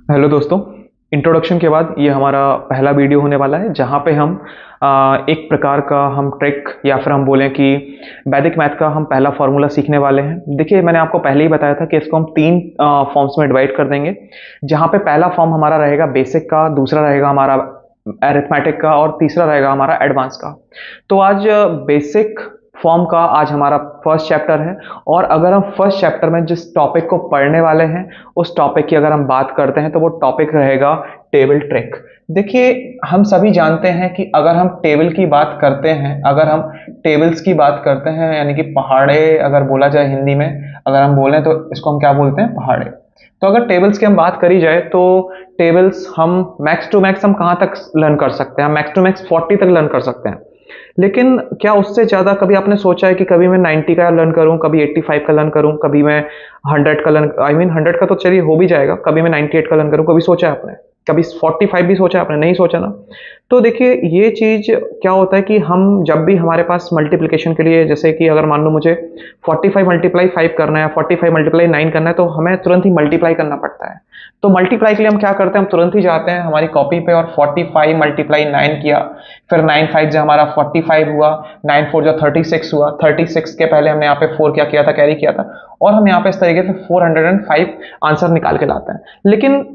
Hello दोस्तों। Introduction के बाद ये हमारा पहला वीडियो होने वाला है जहाँ पे हम एक प्रकार का हम ट्रिक या फिर हम बोलें कि वैदिक मैथ का हम पहला फॉर्मूला सीखने वाले हैं। देखिए, मैंने आपको पहले ही बताया था कि इसको हम तीन फॉर्म्स में डिवाइड कर देंगे, जहाँ पे पहला फॉर्म हमारा रहेगा बेसिक का, दूसरा रहेगा हमारा अरिथमेटिक का और तीसरा रहेगा हमारा एडवांस का। तो आज बेसिक फॉर्म का आज हमारा फर्स्ट चैप्टर है। और अगर हम फर्स्ट चैप्टर में जिस टॉपिक को पढ़ने वाले हैं उस टॉपिक की अगर हम बात करते हैं तो वो टॉपिक रहेगा टेबल ट्रिक। देखिए, हम सभी जानते हैं कि अगर हम टेबल की बात करते हैं, अगर हम टेबल्स की बात करते हैं, यानी कि पहाड़े अगर बोला जाए हिंदी में, अगर हम बोलें तो इसको हम क्या बोलते हैं, पहाड़े। तो अगर टेबल्स की हम बात करी जाए तो टेबल्स हम मैक्स टू मैक्स हम कहाँ तक लर्न कर सकते हैं? हम मैक्स टू मैक्स 40 तक लर्न कर सकते हैं। लेकिन क्या उससे ज़्यादा कभी आपने सोचा है कि कभी मैं 90 का लर्न करूं, कभी 85 का लर्न करूं, कभी मैं 100 का लर्न, आई मीन 100 का तो चलिए हो भी जाएगा, कभी मैं 98 का लर्न करूं? कभी सोचा है आपने? कभी 45 भी सोचा है आपने? नहीं सोचा ना। तो देखिए, ये चीज़ क्या होता है कि हम जब भी हमारे पास मल्टीप्लिकेशन के लिए, जैसे कि अगर मान लो मुझे 45 मल्टीप्लाई 5 करना है, 45 मल्टीप्लाई 9 करना है, तो हमें तुरंत ही मल्टीप्लाई करना पड़ता है। तो मल्टीप्लाई के लिए हम क्या करते हैं, हम तुरंत ही जाते हैं हमारी कॉपी पे और 45 मल्टीप्लाई 9 किया, फिर 9 5 जो हमारा 45 हुआ, 9 4 जो 36 हुआ, 36 के पहले हमने यहाँ पे 4 क्या किया था, कैरी किया था, और हम यहाँ पे इस तरीके से 405 आंसर निकाल के लाते हैं। लेकिन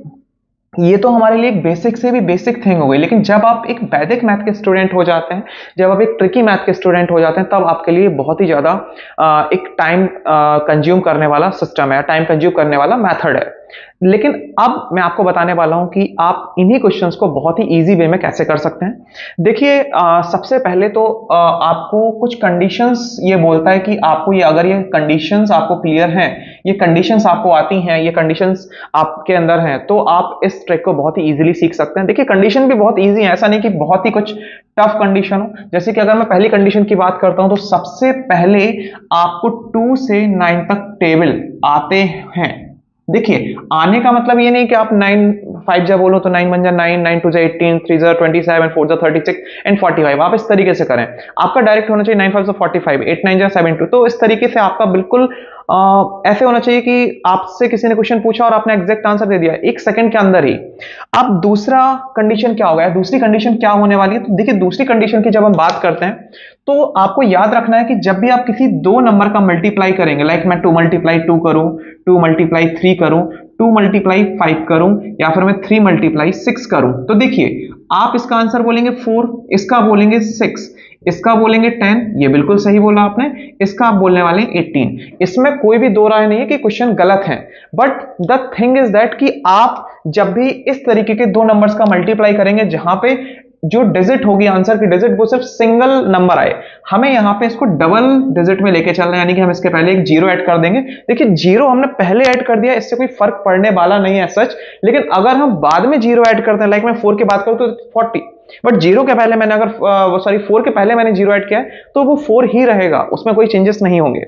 ये तो हमारे लिए एक बेसिक से भी बेसिक थिंग हो गई। लेकिन जब आप एक वैदिक मैथ के स्टूडेंट हो जाते हैं, जब आप एक ट्रिकी मैथ के स्टूडेंट हो जाते हैं, तब आपके लिए बहुत ही ज्यादा एक टाइम कंज्यूम करने वाला सिस्टम है, टाइम कंज्यूम करने वाला मेथड है। लेकिन अब मैं आपको बताने वाला हूं कि आप इन्हीं क्वेश्चंस को बहुत ही इजी वे में कैसे कर सकते हैं। देखिए, सबसे पहले तो आपको कुछ कंडीशंस ये बोलता है कि आपको ये, अगर ये कंडीशंस आपको क्लियर हैं, ये कंडीशंस आपको आती हैं, ये कंडीशंस आपके अंदर हैं, तो आप इस ट्रिक को बहुत ही इजीली सीख सकते हैं। देखिए, कंडीशन भी बहुत इजी है, ऐसा नहीं कि बहुत ही कुछ टफ कंडीशन हो। जैसे कि अगर मैं पहली कंडीशन की बात करता हूं तो सबसे पहले आपको 2 से 9 तक टेबल आते हैं। देखिए, आने का मतलब ये नहीं कि आप 9 5 जब बोलो तो 9 बन जा 9, 9 2 जा 18, 3 जा 27, 4 जा 36 एंड 45। आप इस तरीके से करें, आपका डायरेक्ट होना चाहिए 9 5 जा 45, 8 9 जा 72। तो इस तरीके से आपका बिल्कुल ऐसे होना चाहिए कि आपसे किसी ने क्वेश्चन पूछा और आपने एग्जैक्ट आंसर दे दिया 1 सेकंड के अंदर ही। अब दूसरा कंडीशन क्या होगा, दूसरी कंडीशन क्या होने वाली है? तो देखिए, दूसरी कंडीशन की जब हम बात करते हैं तो आपको याद रखना है कि जब भी आप किसी दो नंबर का मल्टीप्लाई करेंगे, लाइक मैं 2 मल्टीप्लाई 2 करूं, 2 मल्टीप्लाई 3 करूं, 2 मल्टीप्लाई 5 करूं, या फिर मैं 3 मल्टीप्लाई 6 करूं, तो देखिए, आप इसका आंसर बोलेंगे 4, इसका बोलेंगे 6, इसका बोलेंगे 10, ये बिल्कुल सही बोला आपने, इसका आप बोलने वाले 18। इसमें कोई भी दो राय नहीं है कि क्वेश्चन गलत है। But the thing is that कि आप जब भी इस तरीके के दो नंबर्स का मल्टीप्लाई करेंगे जहां पे जो डिजिट होगी, आंसर की डिजिट, वो सिर्फ सिंगल नंबर आए, हमें यहां पे इसको डबल डिजिट में लेके चलना है, यानी कि हम इसके पहले एक जीरो ऐड कर देंगे। देखिए, जीरो हमने पहले ऐड कर दिया, इससे कोई फर्क पड़ने वाला नहीं है सच। लेकिन अगर हम बाद में जीरो ऐड करते हैं, लाइक मैं 4 की बात करूं तो 40, बट जीरो के पहले मैंने अगर सॉरी 4 के पहले मैंने जीरो ऐड किया है तो वो 4 ही रहेगा, उसमें कोई चेंजेस नहीं होंगे।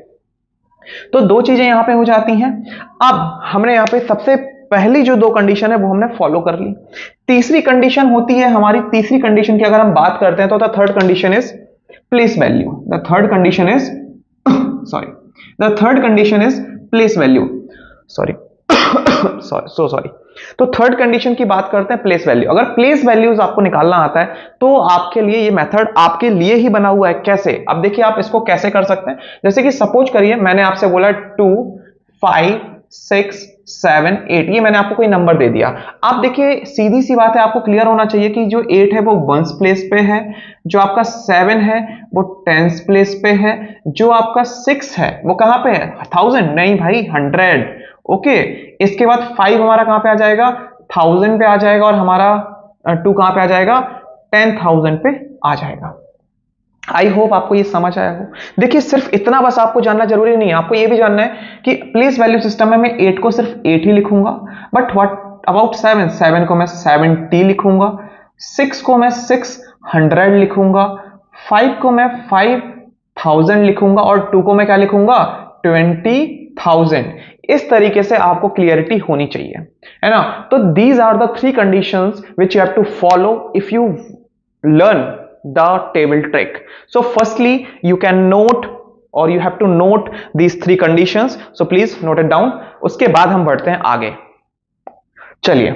तो दो चीजें यहां पे हो जाती हैं। अब हमने यहां पे सबसे पहली जो दो कंडीशन है वो हमने फॉलो कर ली। तीसरी कंडीशन होती है हमारी, तीसरी कंडीशन की अगर हम बात करते हैं तो the third condition is place value. The third condition is sorry the third condition is place value. Sorry sorry. तो थर्ड कंडीशन की बात करते हैं, प्लेस वैल्यू। अगर प्लेस वैल्यूज आपको निकालना आता है तो आपके लिए ये मेथड आपके लिए ही बना हुआ है। कैसे? अब देखिए, आप इसको कैसे कर सकते हैं। जैसे कि सपोज करिए मैंने आपसे बोला 2 5 6 7 8, ये मैंने आपको कोई नंबर दे दिया। आप देखिए, सीधी सी बात है, आपको क्लियर होना चाहिए कि जो 8 है वो 1s प्लेस पे है, जो आपका 7 है वो 10s प्लेस पे है, जो आपका 6 है वो कहां पे है? 1000 नहीं भाई, 100। ओके, इसके बाद 5 हमारा कहां पे आ जाएगा? 1000 पे आ जाएगा, और हमारा 2 कहां पे आ जाएगा? 10,000 पे आ जाएगा। आई होप आपको ये समझ आया हो। देखिए, सिर्फ इतना बस आपको जानना जरूरी नहीं है, आपको ये भी जानना है कि प्लेस वैल्यू सिस्टम में मैं 8 को सिर्फ 8 ही लिखूंगा, बट व्हाट अबाउट 7? 7 को मैं 70 लिखूंगा, 6 को मैं 600 लिखूंगा, 5 को मैं 5000 लिखूंगा, और 2 को मैं क्या लिखूंगा? 20,000। इस तरीके से आपको क्लियरिटी होनी चाहिए, है ना? तो these are the three conditions which you have to follow if you learn the table trick. So firstly, you can note or you have to note these three conditions, so please note it down. उसके बाद हम बढ़ते हैं आगे। चलिए,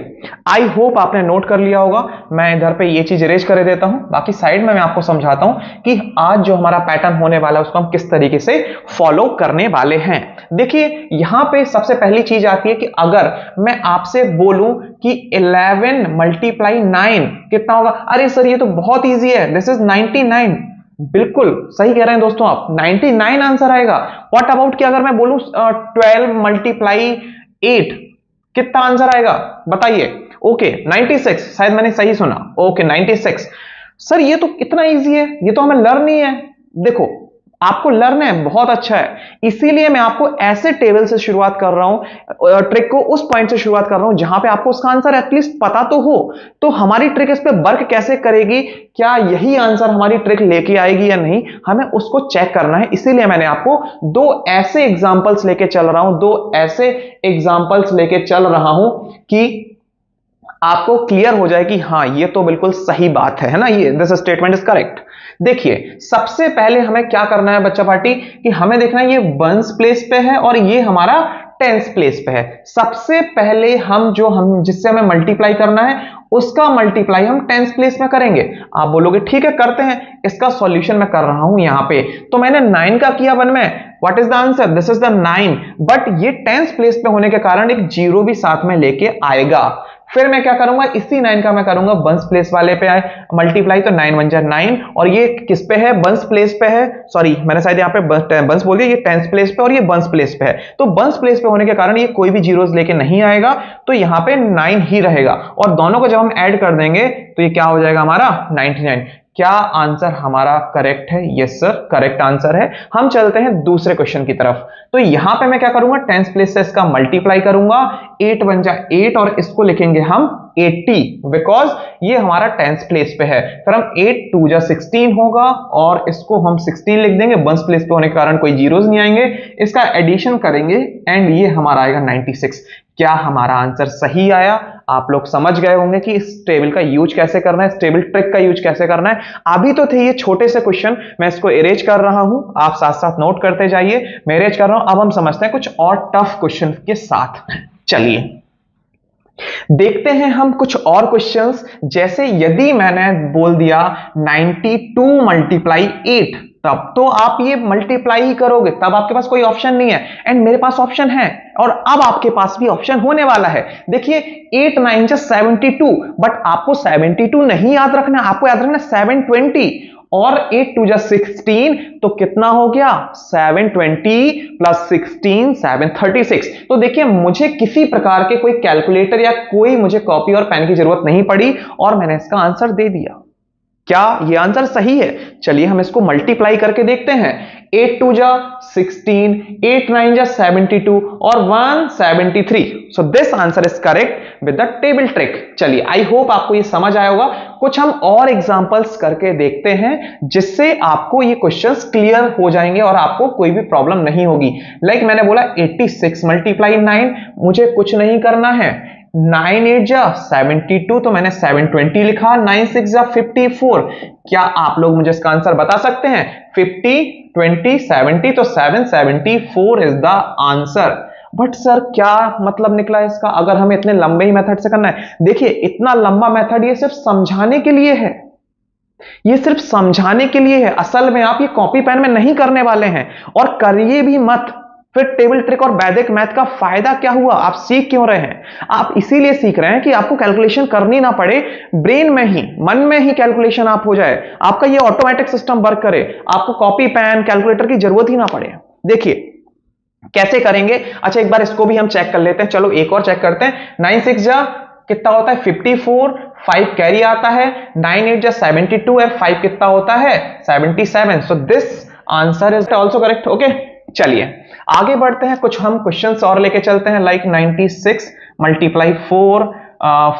I hope आपने note कर लिया होगा। मैं इधर पे ये चीज इरेज कर देता हूं, बाकी साइड में मैं आपको समझाता हूं कि आज जो हमारा पैटर्न होने वाला है उसको हम किस तरीके से फॉलो करने वाले हैं। देखिए, यहां पे सबसे पहली चीज आती है कि अगर मैं आपसे बोलूं कि 11 मल्टीप्लाई 9 कितना होगा, अरे सर ये तो बहुत ईजी है, दिस इज 99। बिल्कुल सही कह रहे हैं दोस्तों आप, 99 आंसर आएगा। व्हाट अबाउट कि अगर मैं बोलूं 12 मल्टीप्लाई 8 कितना आंसर आएगा बताइए। ओके 96, शायद मैंने सही सुना। ओके 96। सर ये तो इतना इजी है, ये तो हमें लर्न ही है। देखो, आपको लर्न है, बहुत अच्छा है, इसीलिए मैं आपको ऐसे टेबल से शुरुआत कर रहा हूं, ट्रिक को उस पॉइंट से शुरुआत कर रहा हूं जहां पे आपको उसका आंसर एटलीस्ट पता तो हो। तो हमारी ट्रिक इस पे वर्क कैसे करेगी, क्या यही आंसर हमारी ट्रिक लेके आएगी या नहीं, हमें उसको चेक करना है। इसीलिए मैंने आपको दो ऐसे एग्जांपल्स लेके चल रहा हूं, दो ऐसे एग्जांपल्स लेके चल रहा हूं कि आपको क्लियर हो जाए कि हाँ ये तो बिल्कुल सही बात है ना, ये दिस स्टेटमेंट इज करेक्ट। देखिए, सबसे पहले हमें क्या करना है बच्चा पार्टी, कि हमें देखना है ये वंस प्लेस पे है और ये हमारा टेंस प्लेस पे है। सबसे पहले हम जिससे हमें मल्टीप्लाई करना है उसका मल्टीप्लाई हम टेंस प्लेस में करेंगे। आप बोलोगे ठीक है करते हैं, इसका सॉल्यूशन मैं कर रहा हूं यहां पे। तो मैंने 9 का किया 1 में, what is the answer, this is the 9। But ये टेंस प्लेस पे होने के कारण एक जीरो भी साथ में लेके आएगा। फिर मैं क्या करूंगा, इसी 9 का मैं करूंगा बंस प्लेस वाले पे आए मल्टीप्लाई, तो 9 1 जा 9, और ये किस पे है, बंस प्लेस पे है। सॉरी मैंने शायद यहाँ पे बंस बोल दिया, ये टेंस प्लेस पे और ये बंस प्लेस पे है। तो बंस प्लेस पे होने के कारण ये कोई भी जीरोस लेके नहीं आएगा, तो यहाँ पे 9 ही रहेगा। और दोनों को जब हम ऐड कर देंगे तो ये क्या हो जाएगा हमारा 99। क्या आंसर हमारा करेक्ट है? यस सर, करेक्ट आंसर है। हम चलते हैं दूसरे क्वेश्चन की तरफ। तो यहां पे मैं क्या करूंगा, टेंस प्लेस से इसका मल्टीप्लाई करूंगा, 8 1 जा 8, और इसको लिखेंगे हम 80, बिकॉज ये हमारा टेंस प्लेस पे है। फिर हम 8 2 जा 16 होगा और इसको हम 16 लिख देंगे, बंस प्लेस पे होने के कारण कोई जीरोस नहीं आएंगे। इसका एडिशन करेंगे एंड ये हमारा आएगा 96। क्या हमारा आंसर सही आया? आप लोग समझ गए होंगे कि इस टेबल का यूज कैसे करना है, इस टेबल ट्रिक का यूज कैसे करना है। अभी तो थे ये छोटे से क्वेश्चन, मैं इसको इरेज कर रहा हूं, आप साथ साथ नोट करते जाइए, मैं इरेज कर रहा हूं। अब हम समझते हैं कुछ और टफ क्वेश्चन के साथ। चलिए देखते हैं हम कुछ और क्वेश्चंस। जैसे यदि मैंने बोल दिया 92 मल्टीप्लाई 8, तब तो आप ये मल्टीप्लाई ही करोगे, तब आपके पास कोई ऑप्शन नहीं है। एंड मेरे पास ऑप्शन है, और अब आपके पास भी ऑप्शन होने वाला है। देखिए 8 9 जा 72, बट आपको 72 नहीं याद रखना, आपको याद रखना 720, और 8 2 जा 16, तो कितना हो गया 720 प्लस 16 736। तो देखिए मुझे किसी प्रकार के कोई कैलकुलेटर या कोई मुझे कॉपी और पेन की जरूरत नहीं पड़ी, और मैंने इसका आंसर दे दिया। क्या ये आंसर सही है? चलिए हम इसको मल्टीप्लाई करके देखते हैं। 8 2 जा 16, 8 9 जा 72 और 173। So this answer is correct with the table trick. चलिए आई होप आपको ये समझ आया होगा। कुछ हम और एग्जांपल्स करके देखते हैं जिससे आपको ये क्वेश्चंस क्लियर हो जाएंगे और आपको कोई भी प्रॉब्लम नहीं होगी। लाइक मैंने बोला 86 मल्टीप्लाई 9, मुझे कुछ नहीं करना है। 9 8 जा 72, तो मैंने 720 लिखा, 9 6 जा 54। क्या आप लोग मुझे इसका आंसर बता सकते हैं? 50 20 70, तो 774 is the answer. But sir क्या मतलब निकला इसका, अगर हमें इतने लंबे ही मेथड से करना है? देखिए इतना लंबा मेथड ये सिर्फ समझाने के लिए है, ये सिर्फ समझाने के लिए है। असल में आप ये कॉपी पेन में नहीं करने वाले हैं, और करिए भी मत। फिर टेबल ट्रिक और वैदिक मैथ का फायदा क्या हुआ? आप सीख क्यों रहे हैं? आप इसीलिए सीख रहे हैं कि आपको कैलकुलेशन करनी ना पड़े, ब्रेन में ही, मन में ही कैलकुलेशन आप हो जाए, आपका ये ऑटोमेटिक सिस्टम वर्क करे, आपको कॉपी पेन कैलकुलेटर की जरूरत ही ना पड़े। देखिए कैसे करेंगे। अच्छा एक बार इसको भी हम चेक कर लेते हैं, चलो एक और चेक करते हैं। 9 6 जा कितना होता है 54, 5 कैरी आता है, 9 8 जा 72 है, 5 कितना होता है 77। So this answer is also correct. Okay चलिए आगे बढ़ते हैं, कुछ हम क्वेश्चंस और लेके चलते हैं। Like 96 multiply 4,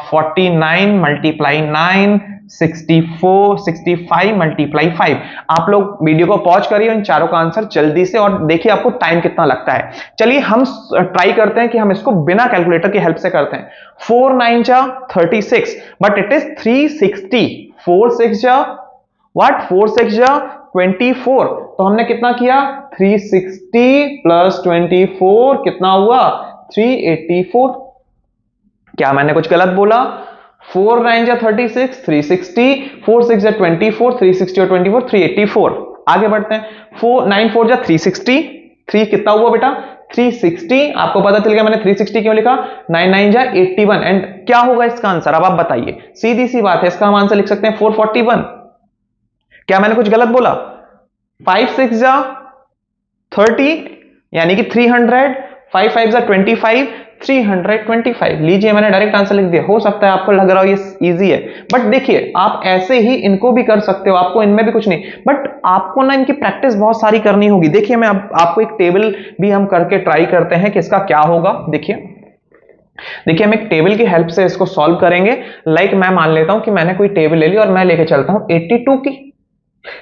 49 multiply 9, 65 multiply 5। आप लोग वीडियो को पॉज करिए, इन चारों का आंसर जल्दी से, और देखिए आपको टाइम कितना लगता है। चलिए हम ट्राई करते हैं कि हम इसको बिना कैलकुलेटर की हेल्प से करते हैं। 4 9 जा 36, बट इट इज 360। 4 6 जा व्हाट, 4 6 जा 24, तो हमने कितना किया 360 प्लस 24 कितना हुआ 384। क्या मैंने कुछ गलत बोला? 4 9 जा 36, 360, 4 6 जा 24, 360 और 24 384। आगे बढ़ते हैं। 4 9 4 जा 360, 3 कितना हुआ बेटा? 360। आपको पता चल गया मैंने 360 क्यों लिखा? 9 9 जा 81। एंड क्या होगा इसका आंसर? अब आप बताइए, सीधी सी बात है, इसका हम आंसर लिख सकते हैं 441। क्या मैंने कुछ गलत बोला? 5 6 जा 30 यानी कि 300, 5 5 जा 25, 325। लीजिए मैंने डायरेक्ट आंसर लिख दिया। हो सकता है आपको लग रहा हो ये इजी है, बट देखिए आप ऐसे ही इनको भी कर सकते हो, आपको इनमें भी कुछ नहीं, बट आपको ना इनकी प्रैक्टिस बहुत सारी करनी होगी। देखिए मैं आपको एक टेबल भी हम करके ट्राई करते हैं कि इसका क्या होगा। देखिए हम एक टेबल की हेल्प से इसको सॉल्व करेंगे। लाइक मैं मान लेता हूं कि मैंने कोई टेबल ले ली और मैं लेके चलता हूं 82 की।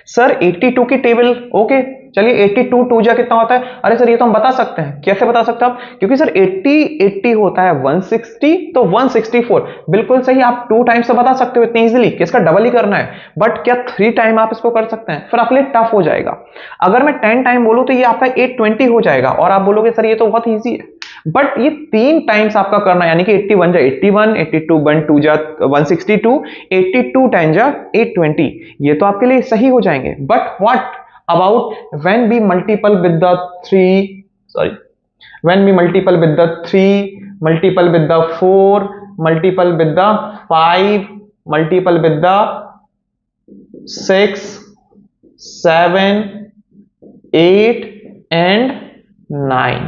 सर 82 की टेबल, ओके चलिए 82 2 जा कितना होता है? अरे सर ये तो हम बता सकते हैं। कैसे बता सकते हैं आप? क्योंकि सर 80 होता है 160, तो 164 बिल्कुल सही। आप 2 टाइम्स से बता सकते हो इतनी इजीली कि इसका डबल ही करना है, बट क्या 3 टाइम आप इसको कर सकते हैं? फिर आपके लिए टफ हो जाएगा। अगर मैं 10 टाइम बोलूं तो ये आपका 820 हो जाएगा और आप बोलोगे सर ये तो बहुत ईजी है, बट ये 3 टाइम्स आपका करना है, यानी कि 81 जा 81, 82 1 2 जा 162, 82 10 जा 820। ये तो आपके लिए सही हो जाएंगे, but what about when we multiple with the 3, when we multiple with the 3, multiple with the 4, multiple with the 5, multiple with the 6, 7, 8 and 9।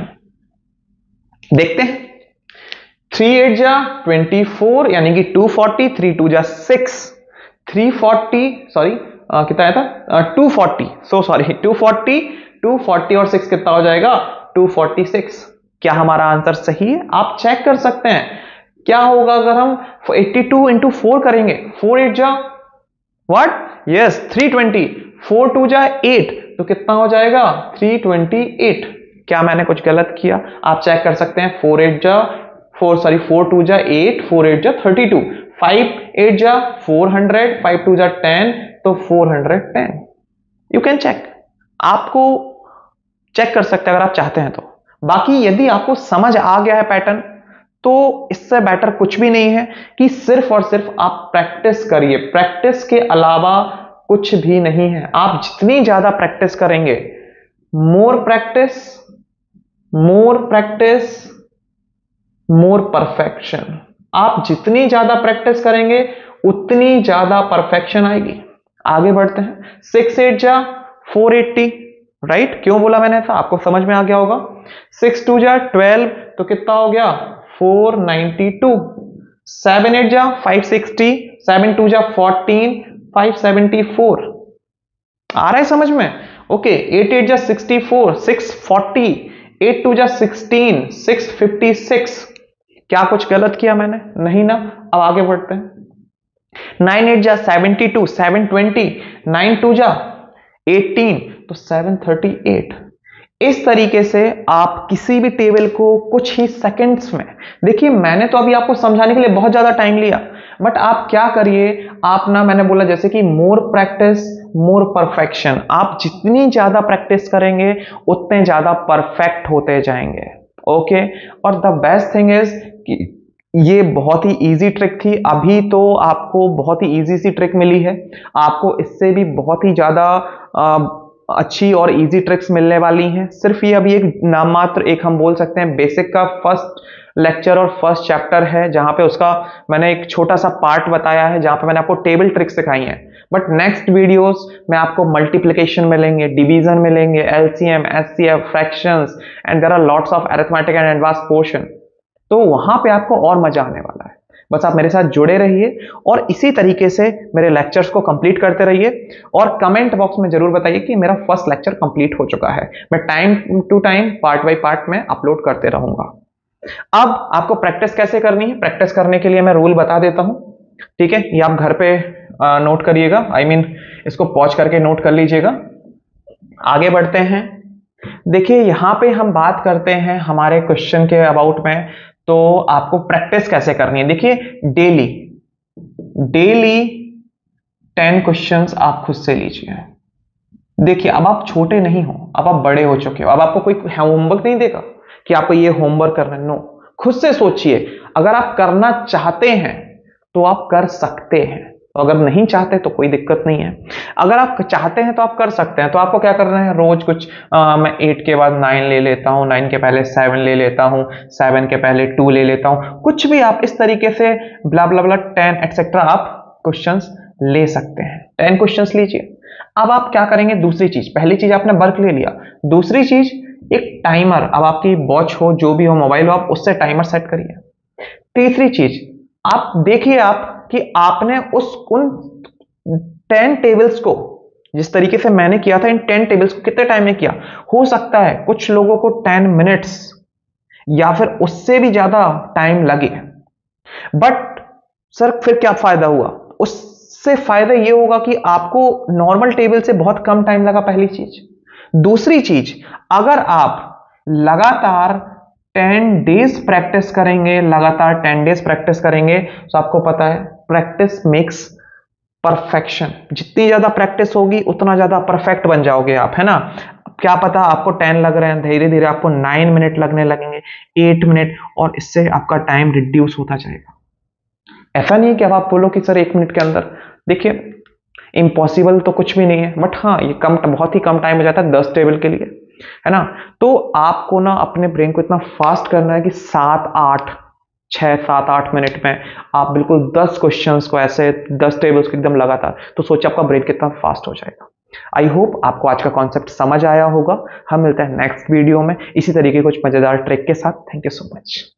देखते हैं। 3 8 जा 24 यानी कि 240, 3 2 जा 6, 340 सॉरी कितना आया था? 240, सो सॉरी 240, 240 और 6 कितना हो जाएगा? 246। क्या हमारा आंसर सही है? आप चेक कर सकते हैं। क्या होगा अगर हम 82 इंटू 4 करेंगे? 4 8 जा व्हाट? यस 320, 4 2 जा 8, तो कितना हो जाएगा? 328। क्या मैंने कुछ गलत किया? आप चेक कर सकते हैं। 4 2 जा 8, 4 8 जा 32, 5 8 जा 400, 5 2 जा 10, तो 410। यू कैन चेक, आपको चेक कर सकते हैं अगर आप चाहते हैं तो। बाकी यदि आपको समझ आ गया है पैटर्न, तो इससे बेटर कुछ भी नहीं है कि सिर्फ और सिर्फ आप प्रैक्टिस करिए। प्रैक्टिस के अलावा कुछ भी नहीं है। आप जितनी ज्यादा प्रैक्टिस करेंगे, मोर प्रैक्टिस मोर परफेक्शन, आप जितनी ज्यादा प्रैक्टिस करेंगे उतनी ज्यादा परफेक्शन आएगी। आगे बढ़ते हैं। 6 8 जा 480, राइट? क्यों बोला मैंने ऐसा? आपको समझ में आ गया होगा। 6 2 जा 12, तो कितना हो गया? 492। 7 8 जा 560, 7 2 जा 14, 574। आ रहा है समझ में? ओके 8 8 जा 64, 640, 8 2 जा 16, 656। क्या कुछ गलत किया मैंने? नहीं ना। अब आगे बढ़ते हैं। 9 8 जा 72, 720, 9 2 जा 18, तो 738। इस तरीके से आप किसी भी टेबल को कुछ ही सेकंड्स में, देखिए मैंने तो अभी आपको समझाने के लिए बहुत ज्यादा टाइम लिया, बट आप क्या करिए, आप ना, मैंने बोला जैसे कि मोर प्रैक्टिस मोर परफेक्शन। आप जितनी ज्यादा प्रैक्टिस करेंगे उतने ज्यादा परफेक्ट होते जाएंगे। ओके, और द बेस्ट थिंग इज कि ये बहुत ही इजी ट्रिक थी। अभी तो आपको बहुत ही इजी सी ट्रिक मिली है, आपको इससे भी बहुत ही ज्यादा अच्छी और इजी ट्रिक्स मिलने वाली हैं। सिर्फ ये अभी एक नाम मात्र, एक हम बोल सकते हैं बेसिक का फर्स्ट लेक्चर और फर्स्ट चैप्टर है, जहां पे उसका मैंने एक छोटा सा पार्ट बताया है, जहां पे मैंने आपको टेबल ट्रिक्स सिखाई हैं। बट नेक्स्ट वीडियोस में आपको मल्टीप्लिकेशन मिलेंगे, डिवीजन मिलेंगे, LCM, HCF, fractions, and there are lots of arithmetic and advance portion. तो वहां पे आपको और मजा आने वाला है। बस आप मेरे साथ जुड़े रहिए और इसी तरीके से मेरे लेक्चर्स को कंप्लीट करते रहिए, और कमेंट बॉक्स में जरूर बताइए कि मेरा फर्स्ट लेक्चर कंप्लीट हो चुका है। मैं time to time, part by part में अपलोड करते रहूंगा। अब आपको प्रैक्टिस कैसे करनी है, प्रैक्टिस करने के लिए मैं रूल बता देता हूं, ठीक है? ये आप घर पे नोट करिएगा, इसको पॉज करके नोट कर लीजिएगा। आगे बढ़ते हैं। देखिए यहां पे हम बात करते हैं हमारे क्वेश्चन के अबाउट में, तो आपको प्रैक्टिस कैसे करनी है। देखिए डेली 10 क्वेश्चंस आप खुद से लीजिए। देखिए अब आप छोटे नहीं हो, अब आप बड़े हो चुके हो। अब आपको कोई होमवर्क नहीं देगा कि आपको ये होमवर्क करना है, नो। खुद से सोचिए, अगर आप करना चाहते हैं तो आप कर सकते हैं, तो अगर नहीं चाहते तो कोई दिक्कत नहीं है। अगर आप चाहते हैं तो आप कर सकते हैं। तो आपको क्या करना है, रोज कुछ मैं 8 के बाद 9 ले लेता हूँ, 9 के पहले 7 ले लेता हूँ, 7 के पहले 2 ले लेता हूँ, कुछ भी आप इस तरीके से ब्ला ब्ला ब्ला 10 एक्सेट्रा आप क्वेश्चंस ले सकते हैं। 10 क्वेश्चंस लीजिए। अब आप क्या करेंगे, दूसरी चीज, पहली चीज आपने वर्क ले लिया, दूसरी चीज एक टाइमर, अब आपकी वॉच हो, जो भी हो, मोबाइल हो, आप उससे टाइमर सेट करिए। तीसरी चीज, आप देखिए आप कि आपने उन 10 टेबल्स को, जिस तरीके से मैंने किया था, इन 10 टेबल्स को कितने टाइम में किया। हो सकता है कुछ लोगों को 10 मिनट्स या फिर उससे भी ज्यादा टाइम लगे, बट सर फिर क्या फायदा हुआ, उससे फायदा यह होगा कि आपको नॉर्मल टेबल से बहुत कम टाइम लगा, पहली चीज। दूसरी चीज, अगर आप लगातार 10 डेज प्रैक्टिस करेंगे, लगातार 10 डेज प्रैक्टिस करेंगे, तो आपको पता है प्रैक्टिस मेक्स परफेक्शन। जितनी ज्यादा प्रैक्टिस होगी उतना ज्यादा परफेक्ट बन जाओगे आप, है ना। क्या पता आपको 10 लग रहे हैं, धीरे धीरे आपको 9 मिनट लगने लगेंगे, 8 मिनट, और इससे आपका टाइम रिड्यूस होता जाएगा। ऐसा नहीं है कि अब आप बोलो कि सर 1 मिनट के अंदर, देखिए इम्पॉसिबल तो कुछ भी नहीं है, बट हाँ ये बहुत ही कम टाइम हो जाता है 10 टेबल के लिए, है ना। तो आपको ना अपने ब्रेन को इतना फास्ट करना है कि 6-7-8 मिनट में आप बिल्कुल 10 क्वेश्चंस को, ऐसे 10 टेबल्स को एकदम लगातार, तो सोचिए आपका ब्रेन कितना फास्ट हो जाएगा। आई होप आपको आज का कॉन्सेप्ट समझ आया होगा। हम मिलते हैं नेक्स्ट वीडियो में इसी तरीके कुछ मजेदार ट्रिक के साथ। Thank you so much.